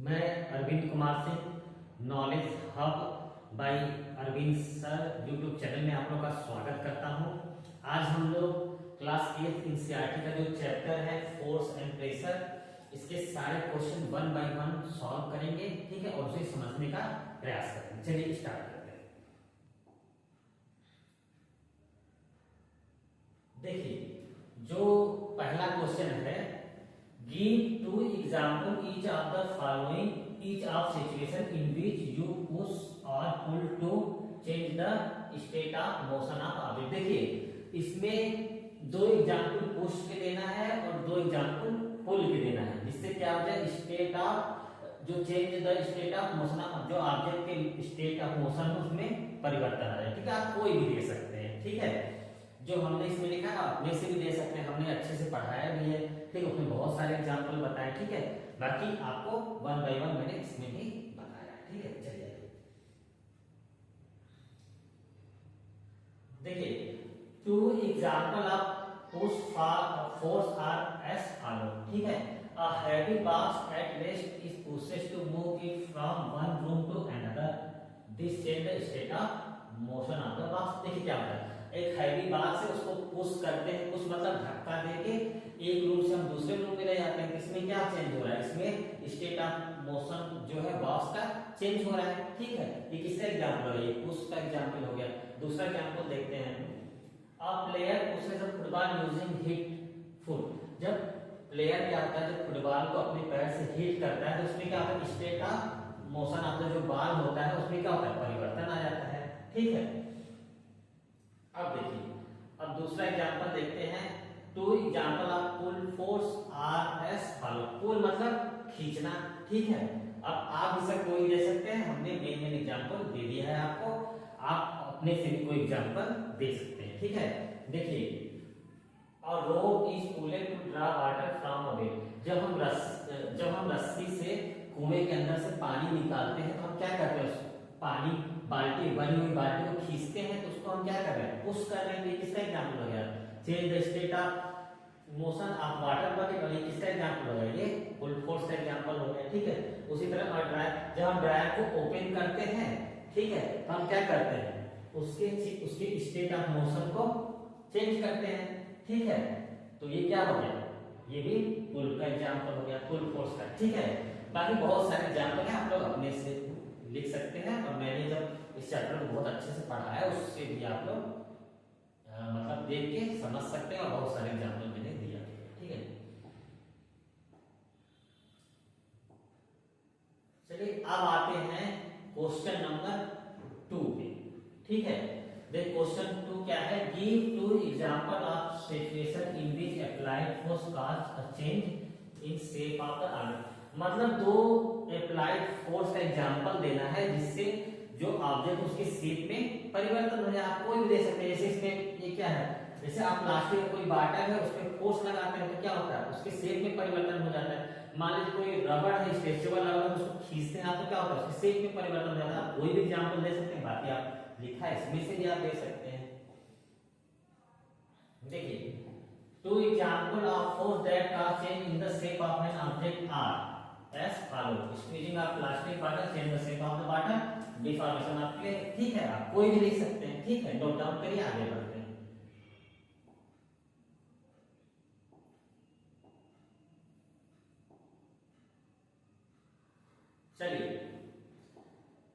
मैं Arvind Kumar Singh knowledge hub by Arvind sir YouTube channel में आप लोग का स्वागत करता हूं। आज हम लोग क्लास 8 एनसीईआरटी का जो चैप्टर है फोर्स एंड प्रेशर, इसके सारे question one by one solve करेंगे, ठीक है, और उसे समझने का प्रयास करेंगे। चलिए स्टार्ट करते हैं। देखिए, जो पहला क्वेश्चन है, give two example each of the following each of situation in which you push or pull to change the state of motion of object. देखिए, इसमें दो एग्जाम्पल पुश के देना है और दो एग्जाम्पल पुल के देना है, जिससे क्या हो जाए, स्टेट ऑफ जो change the state of motion of जो ऑब्जेक्ट के स्टेट ऑफ मोशन है उसमें परिवर्तन आ जाए। ठीक है, आप कोई भी दे सकते हैं। ठीक है, जो हमने इसमें लिखा है अपने से भी दे सकते हैं, हमने अच्छे से पढ़ाया भी है। ठीक है, उसमें बहुत सारे एग्जाम्पल बताए। ठीक है, बाकी आपको वन बाय वन मैंने इसमें भी बताया। ठीक है, चलिए देखिए, two example of push force are as follow. ठीक है, a heavy box at rest is pushed to move it from one room to another, this change the state of motion of the box. देखिए क्या होता है, एक heavy box है उसको push करते हैं, पुश मतलब धक्का देके एक रूम से हम दूसरे रूम में ले जाते हैं। इसमें क्या चेंज हो रहा है, इसमें स्टेट ऑफ मोशन जो है बॉक्स का चेंज हो रहा है। ठीक है, ये किसका एग्जांपल है, ये पुश का एग्जांपल हो गया। दूसरा एग्जांपल देखते हैं, a player pushes a football using hit foot. जब प्लेयर क्या होता है, जब फुटबॉल को अपने पैर से हिट करता है तो उसमें क्या होता है, state of motion of the जो बॉल होता है उसमें क्या होता है, परिवर्तन आ जाता है। ठीक है, अब देखिए, अब दूसरा एग्जांपल देखते हैं, two example of pull force are as follow. Pull मतलब खींचना। ठीक है, अब आप इसे कोई दे सकते हैं, हमने मेन एग्जांपल दे दिया है आपको, आप अपने से भी कोई एग्जांपल दे सकते हैं। ठीक है, देखिए, और rope is pulled to draw water from a well. जब हम रस्सी से कुएं के अंदर से पानी निकालते हैं तो हम क्या करते हैं, पानी बाल्टी बनी हुई बाल्टी को खींचते हैं तो उसको हम क्या कर रहे हैं, पुश कर रहे हैं। ये किसका एग्जांपल हो गया, change the state of motion of water body. और ये किसका एग्जांपल हो गया, ये पुल फोर्स का एग्जांपल हो गया। ठीक है, उसी तरह और ड्रायर, जब हम ड्रायर को ओपन करते हैं, ठीक है, तो हम क्या करते हैं, उसके स्टेट ऑफ मोशन को चेंज करते हैं। ठीक है, तो ये क्या हो गया, ये भी पुल का एग्जांपल हो गया, पुल फोर्स का। ठीक है, बाकी बहुत सारे एग्जांपल हैं, आप लोग अपने से लिख सकते हैं, और मैंने जब इस चैप्टर को बहुत अच्छे से पढ़ाया उससे भी आप लोग मतलब देख के समझ सकते हैं, और बहुत सारे एग्जांपल मैंने दिया। ठीक है, चलिए अब आते हैं क्वेश्चन नंबर 2 पे। ठीक है, देख क्वेश्चन 2 क्या है, give to example of situation in which applied force cause a change in shape of the object. मतलब दो अप्लाइड फोर्स का एग्जांपल देना है जिससे जो ऑब्जेक्ट उसके शेप में परिवर्तन हो जाए। आप कोई भी दे सकते हैं, जैसे इसमें ये क्या है, जैसे आप प्लास्टिक में कोई बाटर है उसमें फोर्स लगाते हैं तो क्या होता है, उसके शेप में परिवर्तन हो जाता है। मान लीजिए कोई रबड़ है, स्ट्रेचेबल रबड़, उसको खींचते हैं आप तो क्या होता है, उसके शेप में परिवर्तन हो जाता है। आप कोई भी एग्जांपल दे सकते हैं, बाकी आप लिखा है इसमें से भी आप दे सकते हैं। देखिए, two example of force that are change in the shape of an object are as follow, squeezing of plastic bottle change the shape of the bottle, deformation of clay। ठीक है, आप कोई भी लिख सकते हैं। ठीक है, नोट डाउन करिए, आगे बढ़ते हैं। चलिए,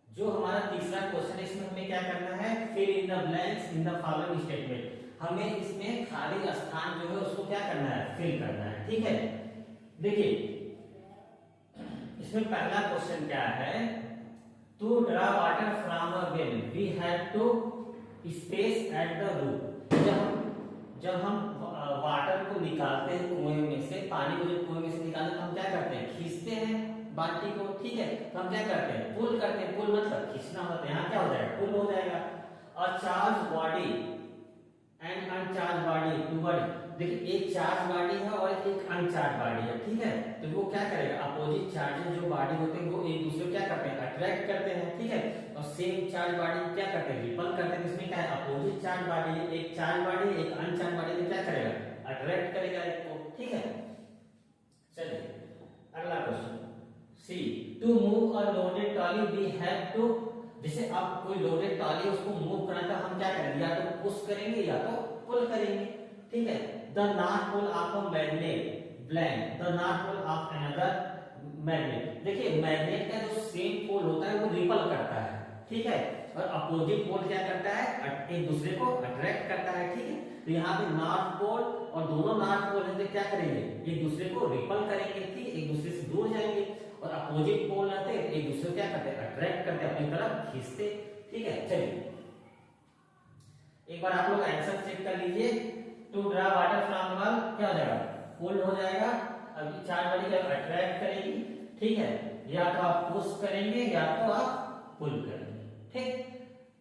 जो हमारा तीसरा क्वेश्चन है इसमें हमें क्या करना है, fill in the blanks in the following statement. हमें इसमें खाली स्थान जो है उसको क्या करना है, फिल करना है। ठीक है, देखिए इसमें पहला क्वेश्चन क्या है, to draw water from a well we have to space at the root. जब हम वाटर को निकालते हैं कुएं में से, पानी को जब कुएं में से निकालते हैं तो हम क्या करते हैं, खींचते हैं बाल्टी को। ठीक है, तो हम क्या करते हैं, पुल करते हैं। पुल मतलब खींचना होता है, यहाँ क्या हो जाएगा, पुल हो जाएगा। और charge body and uncharged body toward. देखिए, एक चार्ज बॉडी है और एक अनचार्ज बॉडी है। ठीक है, तो वो क्या करेगा, अपोजिट चार्जेस जो बॉडी होते हैं वो एक दूसरे को क्या करते हैं, अट्रैक्ट करते हैं। ठीक है, और सेम चार्ज बॉडी क्या करते हैं, रिपल करते हैं। इसमें क्या है, अपोजिट चार्ज बॉडी है, एक चार्ज बॉडी एक अनचार्ज बॉडी, तो क्या करेगा, अट्रैक्ट करेगा एक को। ठीक है, चलिए अगला question, C to trolley we have to, जैसे अब कोई लोडेड ट्रॉली उसको मूव करना था, हम क्या करेंगे, या तो पुश करेंगे या तो पुल करेंगे, ठीक है। The north pole of a magnet blank the north pole of another magnet. देखिए मैग्नेट का जो सेम पोल होता है वो रिपल करता है, ठीक है, और अपोजिट पोल क्या करता है, एक दूसरे को अट्रैक्ट करता है, ठीक है। तो यहाँ पे नॉर्थ पोल और दोनों नॉर्थ पोल है तो क्या करेंगे, एक दूसरे को रिपल करेंगे, ठीक, एक दूसरे से दूर जाएंगे, और अपोजिट पोल रहते हैं एक दूसरे को क्या करते हैं, अट्रैक्ट करते हैं, अपनी तरफ खींचते, ठीक है। चलिए एक बार आप लोग आंसर चेक कर लीजिए। To draw water from well क्या हो जाएगा, पुल हो जाएगा, अभी चार्ज वाली क्या अट्रैक्ट करेगी, ठीक है, या तो आप पुश करेंगे या तो आप पुल करेंगे, ठीक।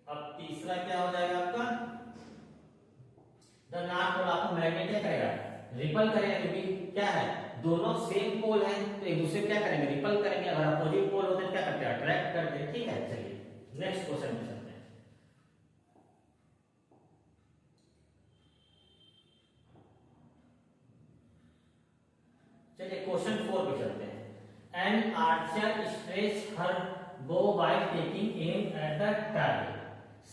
अब तीसरा क्या हो जाएगा आपका, the north pole of magnet क्या करेगा, रिपल करेगा, क्योंकि क्या है दोनों सेम पोल हैं तो एक दूसरे क्या करेंगे, रिपल करेंगे, अगर अपोजिट पोल होते हैं क्या करते हैं, अट्रैक्ट करते हैं, ठीक है। चलिए नेक्स्ट क्वेश्चन पे चलते हैं। चलिए क्वेश्चन 4 पे चलते हैं। N Archer stretch her bow while taking aim at the target.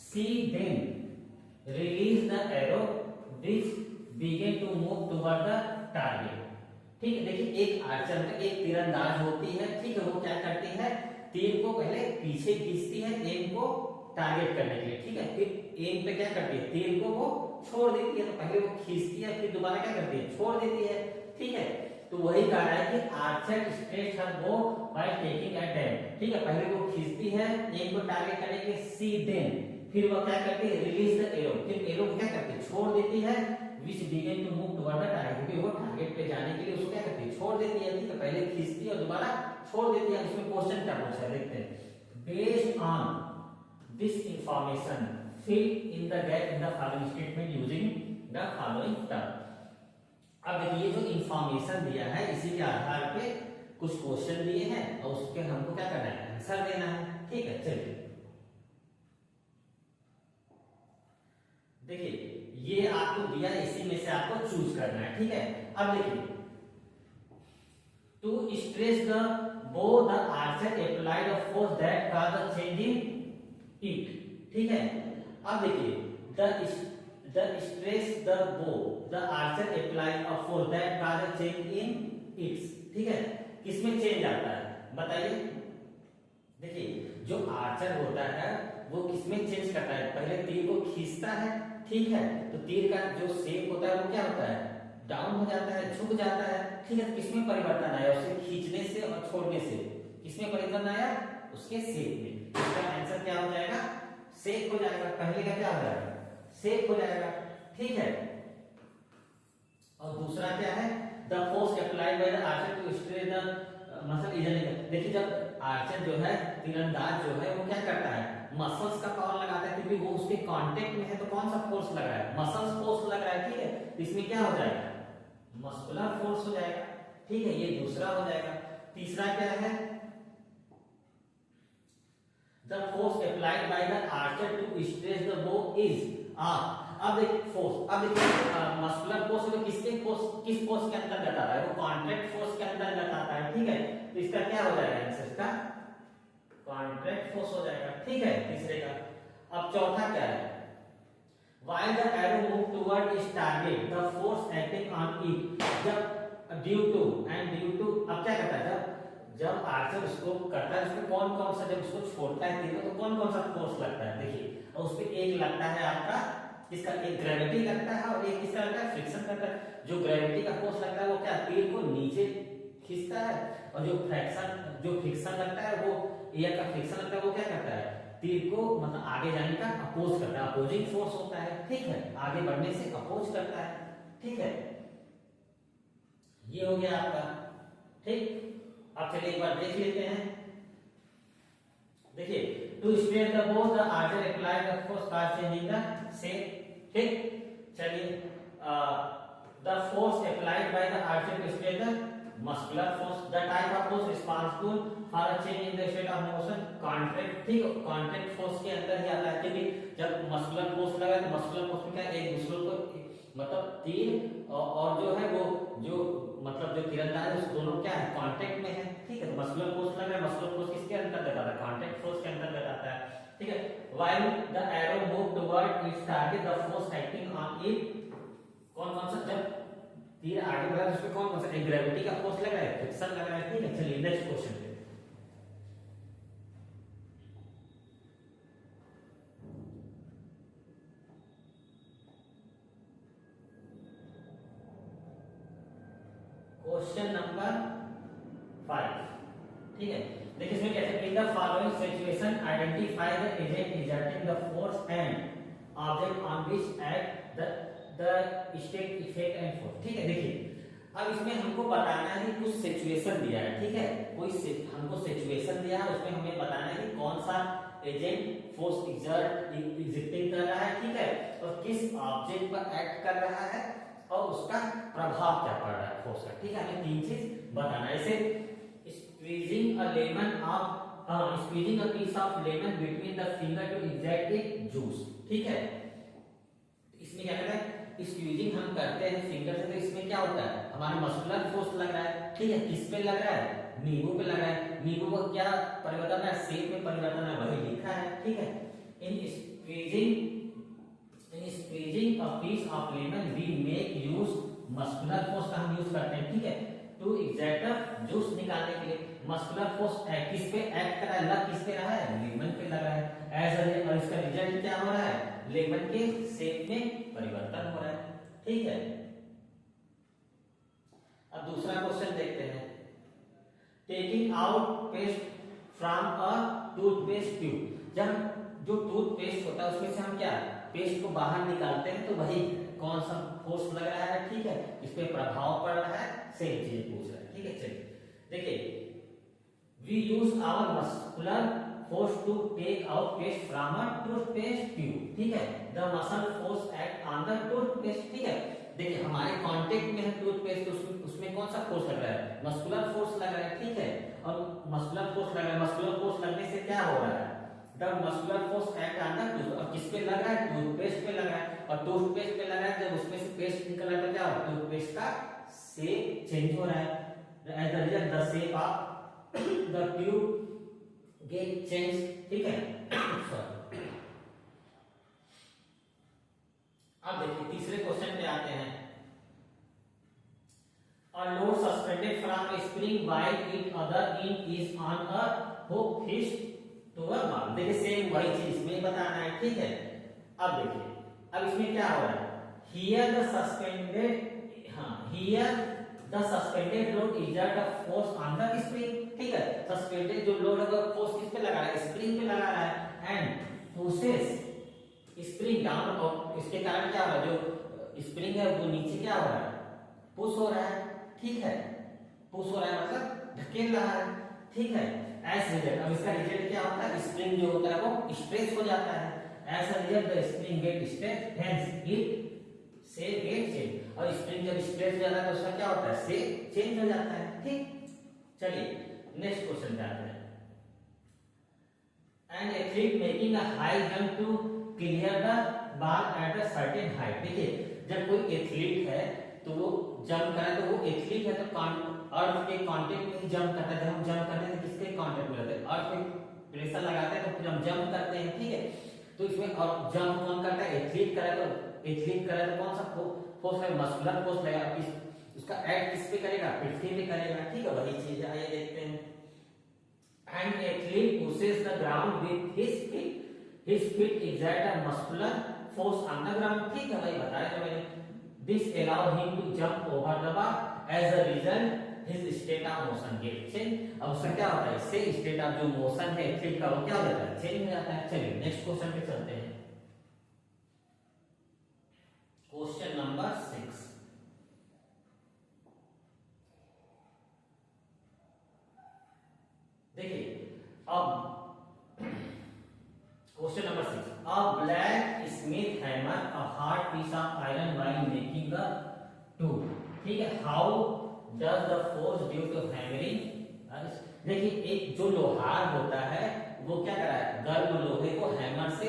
She then release the arrow which began to move toward the target. ठीक है, देखिए एक आर्चर में एक तीरंदाज होती है, ठीक है, वो क्या करती है, तीर को पहले पीछे खींचती है एम को टारगेट करने के लिए, ठीक है, फिर एम पे क्या करती है, तीर को वो छोड़ देती है, तो पहले वो खींचती है फिर दोबारा क्या करती है, छोड़ देती है, ठीक है। तो वही कह रहा है कि आर्चर स्ट्रेच हर बो बाय टेकिंग एट एम, ठीक है, पहले वो खींचती है एम को टारगेट करने के, सी देन फिर वो क्या करती है, रिलीज द एरो, फिर एरो को क्या करती है, छोड़ देती है, which begin to move toward the target, क्योंकि वो टारगेट पे जाने के लिए उसको क्या करती है, छोड़ देती है, ठीक है, पहले खींचती है और दोबारा छोड़ देती है। इसमें क्वेश्चन क्या पूछा है देखते हैं। Based on this information fill in the gap in the following statement using the following term. अब देखिए जो इंफॉर्मेशन दिया है इसी के आधार पे कुछ क्वेश्चन दिए हैं और उसके हमको क्या करना है, आंसर देना है, ठीक है। चलिए देखिए ये आपको दिया, इसी में से आपको चूज करना है, ठीक है। अब देखिए to stress the bow the archer apply the force that cause the change in it, ठीक है। अब देखिए the stress the bow the archer apply a force that cause a change in its, ठीक है, किसमें चेंज आता है बताइए। देखिए जो आर्चर होता है वो किसमें चेंज करता है, पहले तीर को खींचता है, ठीक है, तो तीर का जो शेप होता है वो क्या होता है, डाउन हो जाता है, झुक जाता है, ठीक है। किसमें परिवर्तन आया, उसे खींचने से और छोड़ने से किसमें परिवर्तन आया, उसके शेप में। इसका आंसर क्या हो जाएगा, शेप हो जाएगा, पहले का क्या हो जाएगा, शेप हो जाएगा, ठीक है। और दूसरा क्या है, the force applied by the archer to stress the muscle इजन। देखिए जब आर्चर जो है, तीरंदाज जो है, वो क्या करता है, मसल्स का पावर लगाता है, क्योंकि वो उसके कांटेक्ट में है, तो कौन सा फोर्स लग रहा है, मसल्स फोर्स लग रहा है, ठीक है। तो इसमें क्या हो जाएगा, मस्कुलर फोर्स हो जाएगा, ठीक है, ये दूसरा हो जाएगा। तीसरा क्या है, the force applied by the archer to stress the bow is अब देखिए फोर्स, अब देखिए मस्कुलर फोर्स तो किसके फोर्स, किस फोर्स के अंतर्गत आता है, वो कॉन्ट्रैक्ट फोर्स के अंतर्गत आता है, ठीक है। तो इसका क्या हो जाएगा आंसर, इसका कॉन्ट्रैक्ट फोर्स हो जाएगा, ठीक है, तीसरे का। अब चौथा क्या है, while the arrow move toward its target the force acting on it जब due to अब क्या करता है, जब आर्चर उसको करता है, उसमें कौन कौन सा, जब उसको छोड़ता है तीर को तो कौन कौन सा फोर्स लगता है, देखिए, और उस पे एक लगता है आपका, इसका एक ग्रेविटी लगता है और एक किसका लगता है, फ्रिक्शन लगता है। जो ग्रेविटी का फोर्स लगता है वो क्या, तीर को नीचे खींचता है, और जो फ्रिक्शन लगता है, वो एयर का फ्रिक्शन लगता है, वो क्या करता है, तीर को मतलब आगे जाने का अपोज करता है, अपोजिंग फोर्स होता है, ठीक है, आगे बढ़ने से अपोज करता है, ठीक है। ये हो गया आपका, ठीक। अब चलिए एक बार देख लेते हैं। देखिए to stress the bow the archer apply the force cause changing the shape, ठीक। चलिए the force applied by the archer to stress the muscular force, the type of force responsible for a change in the state of motion, contract, ठीक है, contract force के अंदर ही आता है, क्योंकि जब मस्कुलर फोर्स लगा तो मस्कुलर फोर्स में क्या एक दूसरे को मतलब तीर और जो है वो जो मतलब जो तीरंदाज है उस दोनों क्या है, कांटेक्ट में है, ठीक है, तो मस्कुलर फोर्स लग रहा है, मस्कुलर फोर्स किसके अंतर्गत आता है, कांटेक्ट फोर्स के अंतर्गत आता है, ठीक है। While the arrow move toward it's target the force acting on it, कौन कौन सा, जब तीर आगे बढ़ा तो उसमें कौन कौन सा, एक ग्रेविटी का फोर्स लग रहा है, फ्रिक्शन लग रहा है, ठीक है। चलिए नेक्स्ट क्वेश्चन पे, क्वेश्चन नंबर 5, ठीक है। देखिए इसमें कैसे, इन the following situation identify the agent exerting the force and object on which act the state effect and force, ठीक है। देखिए अब इसमें हमको बताना है कुछ सिचुएशन दिया है, ठीक है, हमको सिचुएशन दिया है, उसमें हमें बताना है कि कौन सा एजेंट फोर्स एग्जिस्टिंग कर रहा है, ठीक है, और किस ऑब्जेक्ट पर एक्ट कर रहा है और उसका प्रभाव क्या पड़ रहा है फोर्स का, ठीक है। हमें तीन चीज बताना है। जैसे squeezing a lemon of squeezing a piece of lemon between the finger to extract a juice, ठीक है। इसमें क्या करते हैं, स्क्वीजिंग हम करते हैं फिंगर से, तो इसमें क्या होता है, हमारा मस्कुलर फोर्स लग रहा है, ठीक है। किस पे लग रहा है, नींबू पे लग रहा है। नींबू को क्या परिवर्तन है, शेप में परिवर्तन है, वही लिखा है, ठीक है। In squeezing a piece of lemon we make use muscular force का हम यूज करते हैं, ठीक है, टू एक्सट्रैक्ट जूस निकालने के लिए। मस्कुलर फोर्स किस पे एक्ट कर रहा है, लग किस पे रहा है, लेमन पे लग रहा है एज, और इसका रिजल्ट क्या हो रहा है, लेमन के शेप में परिवर्तन हो रहा है, ठीक है। अब दूसरा क्वेश्चन देखते हैं, taking out paste from a toothpaste tube, जब जो टूथपेस्ट होता है उसमें से हम क्या पेस्ट को बाहर निकालते हैं, तो वही कौन सा फोर्स लग रहा है, ठीक है, इस पे प्रभाव पड़ रहा है, सेम चीज पूछ रहा है, ठीक है। चलिए देखिए, we use our muscular force to take out paste from a toothpaste tube, ठीक है। The muscle force act on the toothpaste, ठीक है। देखिए हमारे कांटेक्ट में है टूथपेस्ट, उसमें कौन सा फोर्स लग रहा है, मस्कुलर फोर्स लग रहा है, ठीक है। और मस्कुलर फोर्स लग रहा है, मस्कुलर फोर्स लगने से क्या हो रहा है, the muscular force act on the tooth, और किस पे लग रहा है, टूथपेस्ट पे लग रहा है, और टूथपेस्ट पे लग रहा है, जब उसमें से पेस्ट निकल रहा है तो क्या हो रहा है, टूथपेस्ट का शेप चेंज हो रहा है, as a result the shape of the tube get change, ठीक है। अब देखिए तीसरे क्वेश्चन पे आते हैं, a load suspended from a spring while its other end is on a hook hitched to a bar, देखिए सेम वही चीज इसमें बताना है, ठीक है। अब देखिए अब इसमें क्या हो रहा है, here the suspended load exert a force on the spring, ठीक है। सस्पेंडेड जो लोड है फोर्स किस पे लगा रहा है, स्प्रिंग पे लगा रहा है, एंड पुशेस स्प्रिंग डाउन, और इसके कारण क्या हो रहा है, जो स्प्रिंग है वो नीचे क्या हो रहा है, पुश हो रहा है, ठीक है, पुश हो रहा है मतलब धकेल रहा है, ठीक है। एज रिजल्ट, अब इसका रिजल्ट क्या होता है, स्प्रिंग जो होता है वो स्ट्रेच हो जाता है, as a result the spring get stretch, hence it say get change, और स्प्रिंग जब स्ट्रेच हो जाता है तो उसका क्या होता है, से चेंज हो जाता है, ठीक। चलिए नेक्स्ट क्वेश्चन पे आते हैं, an athlete making a high jump to clear the ball at a certain height, देखिए जब कोई एथलीट है तो वो जंप करे, तो वो एथलीट है तो अर्थ के कांटेक्ट में ही जंप करता है, जब हम जंप करते हैं तो किसके कांटेक्ट में रहते हैं, अर्थ पे प्रेशर लगाते हैं तो फिर हम जंप करते हैं, ठीक है। तो इसमें और जंप कौन करता है, एथलीट करे, तो एथलीट करे तो कौन सा फोर्स है, मस्कुलर फोर्स लगेगा, उसका एक्ट किस पे करेगा, पृथ्वी पे करेगा, ठीक है, वही चीज है। आइए देखते हैं, an athlete pushes the ground with his feet exert a muscular force on the ground, ठीक है, वही बताया था मैंने। This allow him to jump over the bar, as a result his state of motion get change, अब उसका क्या होता है, इससे स्टेट ऑफ जो मोशन है एथलीट का वो क्या हो जाता है, चेंज हो जाता है। चलिए नेक्स्ट क्वेश्चन पे चलते हैं, क्वेश्चन नंबर 6, देखिए अब question number 6, a black smith hammer a hard piece of iron while making a tool, ठीक है। how does the force due to hammering, देखिए एक जो लोहार होता है वो क्या कर रहा है, गर्म लोहे को हैमर से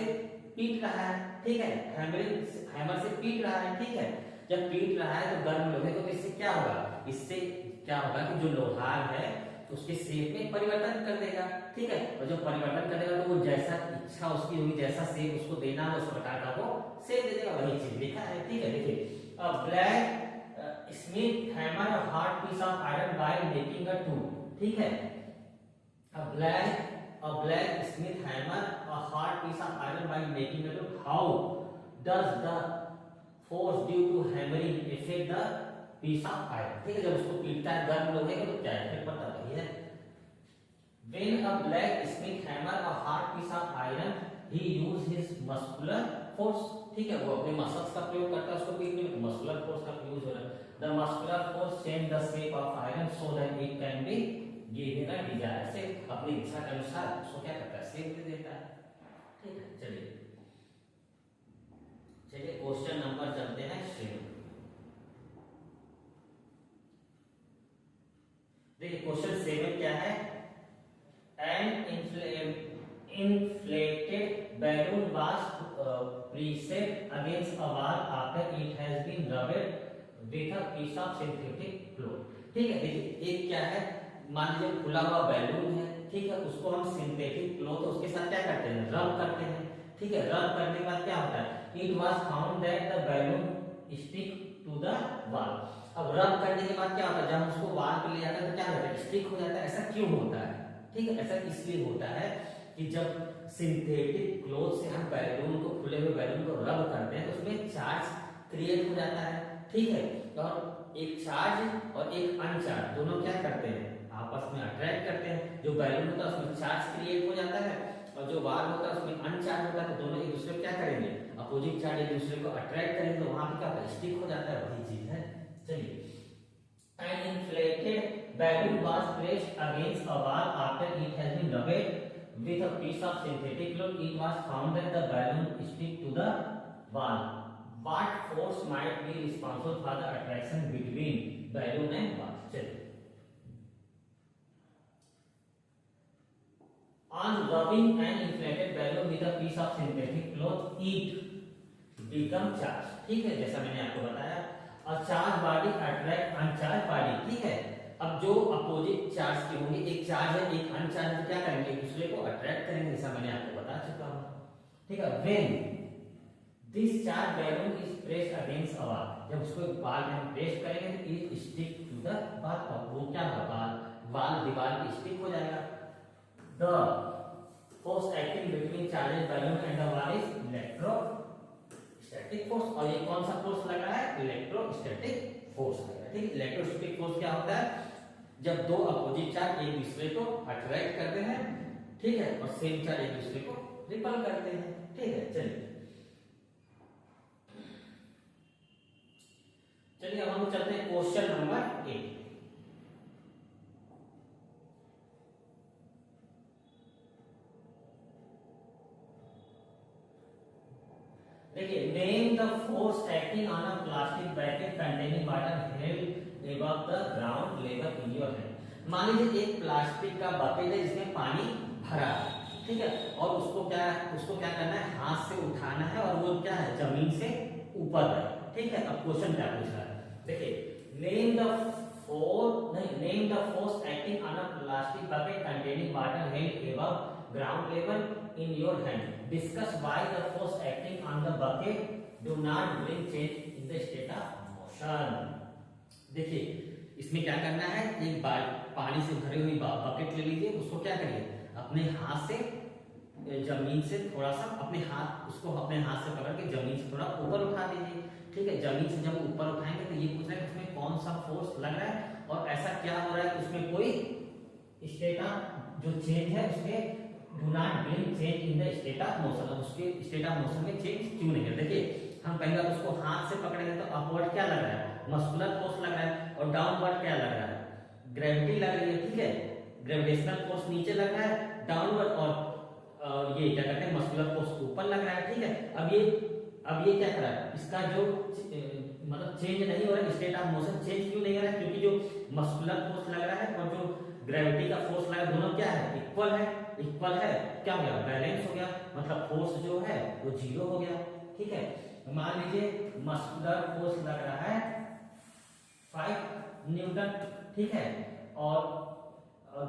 पीट रहा है, ठीक है, हैमर से पीट रहा है, ठीक है। जब पीट रहा है तो गर्म लोहे को, तो इससे क्या होगा, इससे क्या होगा कि जो लोहार है उसके शेप में परिवर्तन कर देगा, ठीक है। और जब परिवर्तन कर देगा तो वो जैसा इच्छा उसकी होगी, जैसा शेप उसको देना है उस प्रकार का वो शेप दे देगा, वही चीज लिखा है, ठीक है। देखिए blacksmith hammer a hard piece of iron while making a tool, ठीक है। A black smith hammer a hard piece of iron while making a tool. How does the force due to hammering affect the piece of iron? ठीक है, जब उसको पीटता है गर्म लोहे का तो क्या इफेक्ट पड़ता है, वही है। When a black smith hammer a hard piece of iron, he use his muscular force, ठीक है, वो अपने मसल्स का प्रयोग करता है उसको पीटने में, तो मस्कुलर फोर्स का यूज हो रहा है। The muscular force change the shape of iron so that it can be given a desired shape, अपनी इच्छा के अनुसार उसको क्या करता है, शेप दे देता है, ठीक है। चलिए क्वेश्चन नंबर चलते हैं 7। देखिए क्वेश्चन 7 क्या है, an inflated balloon was pressed against a wall after it has been rubbed with a piece of synthetic cloth, ठीक है। देखिए एक क्या है, मान लीजिए खुला हुआ बैलून है, ठीक है, उसको हम सिंथेटिक क्लॉथ उसके साथ क्या करते हैं, रब करते हैं, ठीक है। रब करने के बाद क्या होता है, it was found that the balloon stick to the wall. अब रब करने के बाद क्या होता है, जब हम उसको वॉल पे ले जाते हैं तो क्या होता है, स्टिक हो जाता है। ऐसा क्यों होता है, ठीक है, ऐसा इसलिए होता है कि जब सिंथेटिक क्लॉथ से हम बैलून को, खुले हुए बैलून को रब करते हैं तो उसमें चार्ज क्रिएट हो जाता है, ठीक है। और एक चार्ज और एक अनचार्ज दोनों क्या करते हैं, आपस में अट्रैक्ट करते हैं। जो बैलून होता है उसमें चार्ज क्रिएट हो जाता है और जो वाल होता है उसमें अनचार्ज होता है, तो दोनों एक दूसरे को क्या करेंगे, अपोजिट चार्ज एक दूसरे को अट्रैक्ट करेंगे, तो वहां पे क्या होता है, स्टिक हो जाता है, वही चीज है। चलिए an inflated balloon was placed against a wall after it has been rubbed with a piece of synthetic cloth. It was found that the balloon stick to the wall. What force might be responsible for the attraction between balloon and wall? चलिए on rubbing an inflated balloon with a piece of synthetic cloth, it become charged, ठीक है, जैसा मैंने आपको बताया। और charge body attract uncharged body, ठीक है। अब जो अपोजिट चार्ज के होंगे, एक चार्ज है एक अनचार्ज है, क्या करेंगे, एक दूसरे को अट्रैक्ट करेंगे, जैसा मैंने आपको बता चुका हूं, ठीक है। When this charge balloon is pressed against a wall, जब उसको वॉल में हम प्रेस करेंगे तो it stick to the wall, और वो क्या होगा, वॉल दीवार पे स्टिक हो जाएगा। The force acting between charged balloon and the wall is electrostatic force, और ये कौन सा फोर्स लग रहा है, इलेक्ट्रोस्टैटिक फोर्स लग रहा है, ठीक है। इलेक्ट्रोस्टैटिक फोर्स क्या होता है, जब दो अपोजिट चार्ज एक दूसरे को अट्रैक्ट करते हैं, ठीक है, और सेम चार्ज एक दूसरे को रिपल करते हैं, ठीक है। चलिए अब हम चलते हैं क्वेश्चन नंबर 8। देखिए name the force acting on a plastic baked containing water held above the ground level in your hand. मान लीजिए एक प्लास्टिक का बकेट है जिसमें पानी भरा है, ठीक है, और उसको क्या करना है, हाथ से उठाना है, और वो क्या है, जमीन से ऊपर है, ठीक है। अब क्वेश्चन क्या पूछ रहा है, देखिए name the force acting on a plastic bucket containing water held above ground level in your hand. Discuss why the force acting on the bucket do not bring change in the state of motion. देखिए इसमें क्या करना है, एक पानी से भरी हुई बकेट ले लीजिए, उसको क्या करिए, अपने हाथ से जमीन से थोड़ा सा अपने हाथ से पकड़ के जमीन से थोड़ा ऊपर उठा दीजिए, ठीक है। जमीन से जब ऊपर उठाएंगे तो ये पूछ रहा है कि उसमें कौन सा फोर्स लग रहा है और ऐसा क्या हो रहा है कि उसमें कोई स्टेट ऑफ जो चेंज है उसमें do not bring change in the state of motion, उसके स्टेट ऑफ मोशन में चेंज क्यों नहीं है। देखिए हम पहले उसको हाथ से पकड़ेंगे तो अपवर्ड क्या लग रहा है, मस्कुलर फोर्स लग रहा है, और डाउनवर्ड क्या लग रहा है, ग्रेविटी लग रही है, ठीक है। ग्रेविटेशनल फोर्स नीचे लग रहा है डाउनवर्ड, और ये क्या कहते हैं, मस्कुलर फोर्स ऊपर लग रहा है, ठीक है। अब ये क्या कर रहा है, इसका जो मतलब चेंज नहीं हो रहा है, स्टेट ऑफ मोशन चेंज क्यों नहीं हो रहा है, क्योंकि जो मस्कुलर फोर्स लग रहा है और जो ग्रेविटी का फोर्स लगा दोनों क्या है, इक्वल है, क्या हो गया, बैलेंस हो गया, मतलब फोर्स जो है वो 0 हो गया, ठीक है। मान लीजिए मस्कुलर फोर्स लग रहा है 5 न्यूटन, ठीक है, और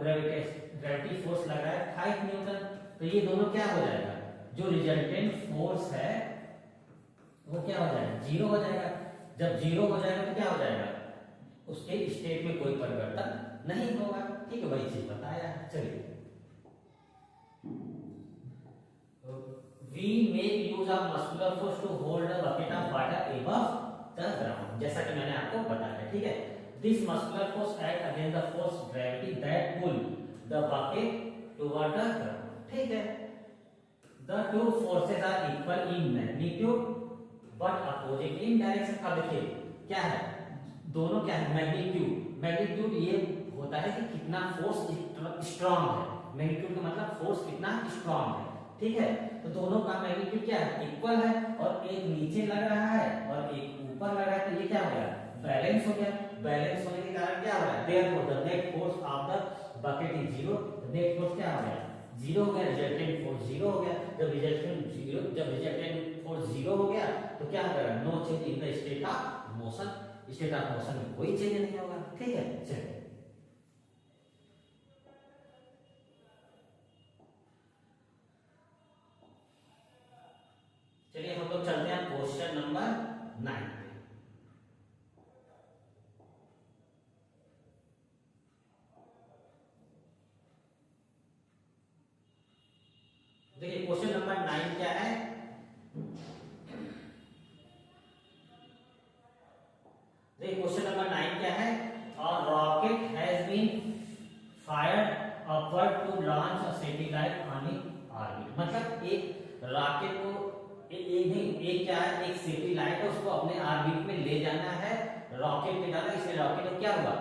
ग्रेविटी फोर्स लग रहा है 5 न्यूटन, तो ये दोनों क्या हो जाएगा, जो रिजल्टेंट फोर्स है वो क्या हो जाएगा, जीरो हो जाएगा। जब जीरो हो जाएगा तो क्या हो जाएगा, उसके स्टेट में कोई परिवर्तन नहीं होगा। ठीक है, वही चीज बताया। चलिए, we make use of muscular force to hold a bucket of water above the ground, जैसा कि मैंने आपको बताया। ठीक है, this muscular force act against the force gravity that pull the bucket toward the ground। ठीक है, the two forces are equal in magnitude but opposite in direction। अब देखिए क्या है, दोनों क्या है, मैग्नीट्यूड। मैग्नीट्यूड ये होता है कि कितना फोर्स स्ट्रांग है, मैग्नीट्यूड का मतलब फोर्स कितना स्ट्रांग है। ठीक है, तो दोनों का मैग्नीट्यूड क्या है, इक्वल है, और एक नीचे लग रहा है और एक ऊपर लग रहा है, तो ये क्या हो गया, बैलेंस हो गया। बैलेंस होने के कारण क्या हो रहा है, therefore the net force of the bucket is zero. Net force क्या हो गया, जीरो हो गया, रिजल्टेंट फोर्स जीरो हो गया। जब रिजल्टेंट फोर्स जीरो हो गया तो क्या होगा, no change in the state of motion. State of motion में कोई चेंज नहीं होगा। ठीक है, चलिए चलिए हम लोग चलते हैं क्वेश्चन नंबर 9 पे। देखिए क्वेश्चन नंबर 9 क्या है, देखिए क्वेश्चन नंबर 9 क्या है, और rocket has been fired upward to launch a satellite on orbit. मतलब एक रॉकेट को एक क्या है, एक सैटेलाइट है, उसको अपने ऑर्बिट में ले जाना है, रॉकेट में डाला, इसलिए रॉकेट को क्या हुआ,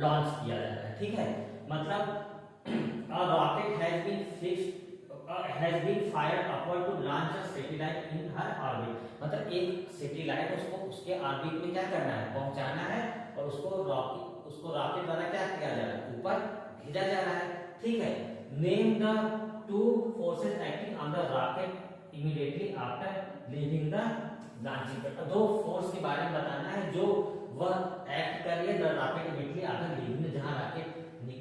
लॉन्च किया जा रहा है। ठीक है, मतलब a rocket has been fired upward to launch a satellite in her orbit। मतलब एक सैटेलाइट उसको उसके ऑर्बिट में क्या करना है, पहुंचाना है, और उसको रॉकेट द्वारा क्या किया जा रहा है, ऊपर भेजा जा रहा है। ठीक है, name the two forces acting on the rocket immediately after leaving the launching pad. दो फोर्स के बारे में बताना है जो वह एक्ट कर रही है the rocket immediately after leaving, जहां रॉकेट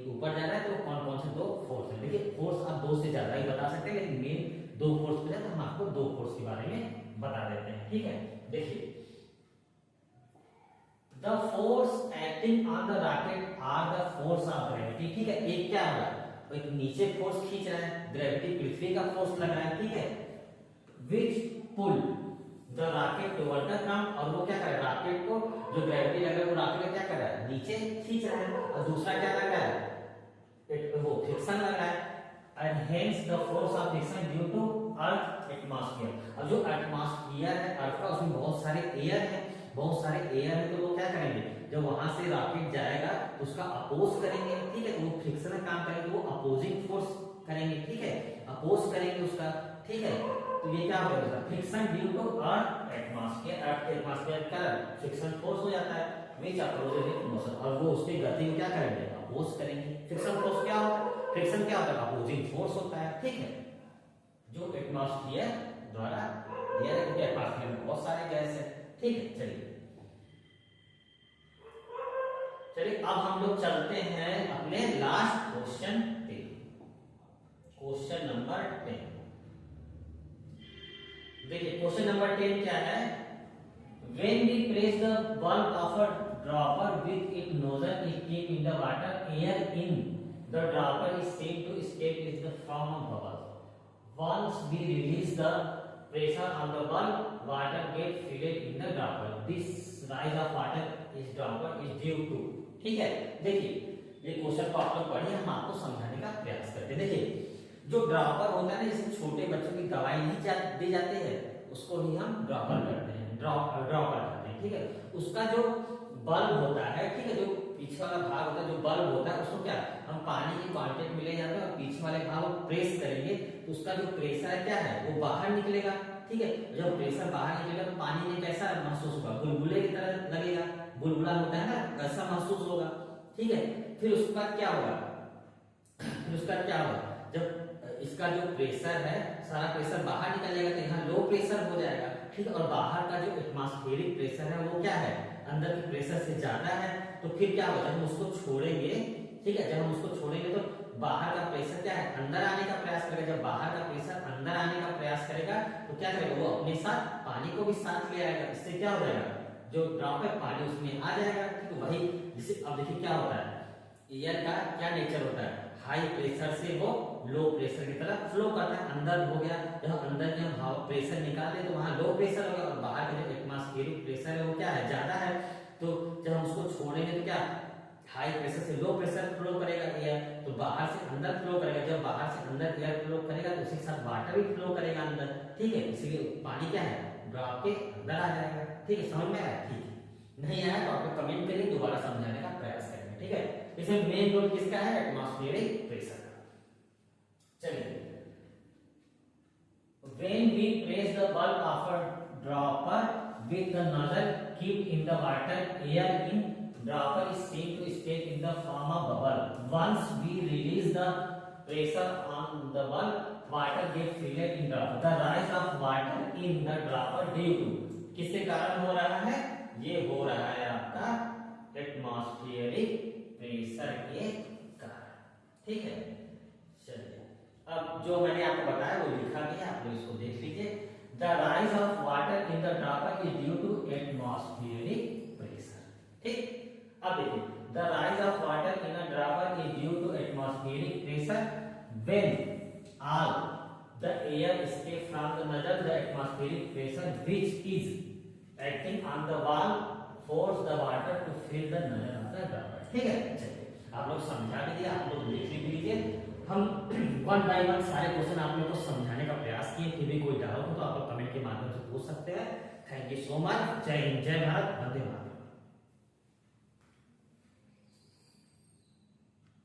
ऊपर जा रहा है, तो कौन कौन से दो फोर्स है। देखिए फोर्स आप दो से ज्यादा ही बता सकते हैं, लेकिन मेन दो फोर्स पे तो हम आपको दो फोर्स के बारे में बता देते हैं। ठीक है, देखिए the force acting on the rocket are the force of gravity. ठीक है, एक क्या हो रहा है, एक नीचे फोर्स खींच रहा है, ग्रेविटी पृथ्वी का फोर्स लग रहा है। ठीक है, which pull the rocket toward the ground, और वो क्या कर रहा है, रॉकेट को जो ग्रेविटी लग रहा है वो रॉकेट क्या कर रहा है, नीचे खींच रहा है। और दूसरा क्या लग रहा है, वो फ्रिक्शन लग रहा है, and hence the force of friction due to earth atmosphere. अब जो एटमॉस्फेयर है अर्थ का, उसमें बहुत सारे एयर है, बहुत सारे एयर है, तो वो क्या करेंगे, जब वहां से रॉकेट जाएगा तो उसका अपोज करेंगे। ठीक है, तो वो फ्रिक्शन का काम करेंगे, वो अपोजिंग फोर्स करेंगे। ठीक है, अपोज करेंगे उसका। ठीक है, तो ये क्या होगा, friction due to earth atmosphere. Earth के एटमॉस्फेयर का फ्रिक्शन फोर्स हो जाता है, विच अपोजेस मोशन, और वो उसकी गति को क्या करेंगे, अपोज करेंगे। फ्रिक्शन फोर्स क्या होता है, फ्रिक्शन क्या होता है, अपोजिंग फोर्स होता है। ठीक है, जो एटमॉस्फेयर द्वारा दिया जाता है, क्योंकि एटमॉस्फेयर में बहुत सारे गैस है। ठीक है, चलिए अब हम लोग चलते हैं अपने लास्ट क्वेश्चन पे, क्वेश्चन नंबर 10। देखिए क्वेश्चन नंबर 10 क्या है, when we press the bulb of a dropper with its nozzle is keep in the water, air in the dropper is said to escape in the form of bubbles. Once we release the pressure on the bulb, water get filled in the dropper. This rise of water is dropper is due to। ठीक है, देखिए ये question को आप लोग पढ़िए, हम आपको समझाने का प्रयास करते हैं। देखिए जो ड्रॉपर होता है ना, जिसमें छोटे बच्चों की दवाई नहीं दी जाती है, उसको ही हम ड्रॉपर करते हैं, ड्रॉपर करते हैं। ठीक है, उसका जो बल्ब होता है, ठीक है, जो पीछे वाला भाग होता है, जो बल्ब होता है, उसको क्या हम पानी की कांटेक्ट में ले जाते हैं, और पीछे वाले भाग को प्रेस करेंगे तो उसका जो प्रेशर है क्या है, वो बाहर निकलेगा। ठीक है, जब प्रेशर बाहर निकलेगा तो पानी में कैसा महसूस होगा, बुलबुले की तरह लगेगा, बुलबुला होता है ना, कैसा महसूस होगा। ठीक है, फिर उसका क्या होगा, जब इसका जो प्रेशर है, सारा प्रेशर बाहर निकल जाएगा, तो यहाँ लो प्रेशर हो जाएगा। ठीक है, और बाहर का जो एटमॉस्फेरिक प्रेशर है वो क्या है, अंदर के प्रेशर से ज्यादा है, तो फिर क्या होगा, हम उसको छोड़ेंगे, ठीक है। जब हम उसको छोड़ेंगे तो बाहर का प्रेशर क्या है, अंदर आने का प्रयास करेगा। जब बाहर का प्रेशर अंदर आने का प्रयास करेगा तो क्या करेगा, वो अपने साथ पानी को भी साथ ले आएगा। इससे क्या हो जाएगा, जो ड्रॉप है पानी उसमें आ जाएगा। ठीक है, वही जिसे अब देखिए क्या होता है, एयर का क्या नेचर होता है, हाई प्रेशर से वो लो प्रेशर की तरफ फ्लो करता है। अंदर हो गया, जब अंदर में हम हवा प्रेशर निकाले तो वहां लो प्रेशर हो गया, और बाहर का जो एटमॉस्फेरिक प्रेशर है वो क्या है, ज्यादा है। तो जब हम उसको छोड़ेंगे तो क्या, हाई प्रेशर से लो प्रेशर फ्लो करेगा एयर, तो बाहर से अंदर फ्लो करेगा। जब बाहर से अंदर एयर फ्लो करेगा तो उसी के साथ वाटर भी फ्लो करेगा अंदर। ठीक है, इसीलिए पानी क्या है, ड्रॉप के अंदर आ जाएगा। ठीक है, समझ में आया? ठीक है, नहीं आया तो आप कमेंट करिए, दोबारा समझाने का प्रयास करेंगे। ठीक है, इसमें मेन रोल किसका है, एटमॉस्फेरिक प्रेशर का। चलिए, when we press the bulb of a dropper with the nozzle keep in the water, air in dropper is seen to stay in the form of bubble. Once we release the pressure on the bulb, water get filled in dropper. The rise of water in the dropper due to किसके कारण हो रहा है, ये हो रहा है आपका एटमॉस्फेरिक प्रेशर के कारण। ठीक है, चलिए अब जो मैंने आपको बताया वो लिखा गया, आप लोग इसको देख लीजिए। The rise of water in the dropper is due to atmospheric pressure. ठीक, अब देखिए, the rise of water in a dropper is due to atmospheric pressure when all the air escape from the nozzle, the atmospheric pressure which is acting on the wall force the water to fill the nozzle of the dropper. ठीक है, चलिए आप लोग समझा भी दिया, आप लोग लिख भी लीजिए। हम 1 बाय 1 सारे क्वेश्चन आप लोगों को समझाने का प्रयास किए। फिर भी कोई डाउट हो तो आप लोग कमेंट के माध्यम से पूछ सकते हैं। Thank you so much. जय हिंद, जय भारत, वंदे मातरम।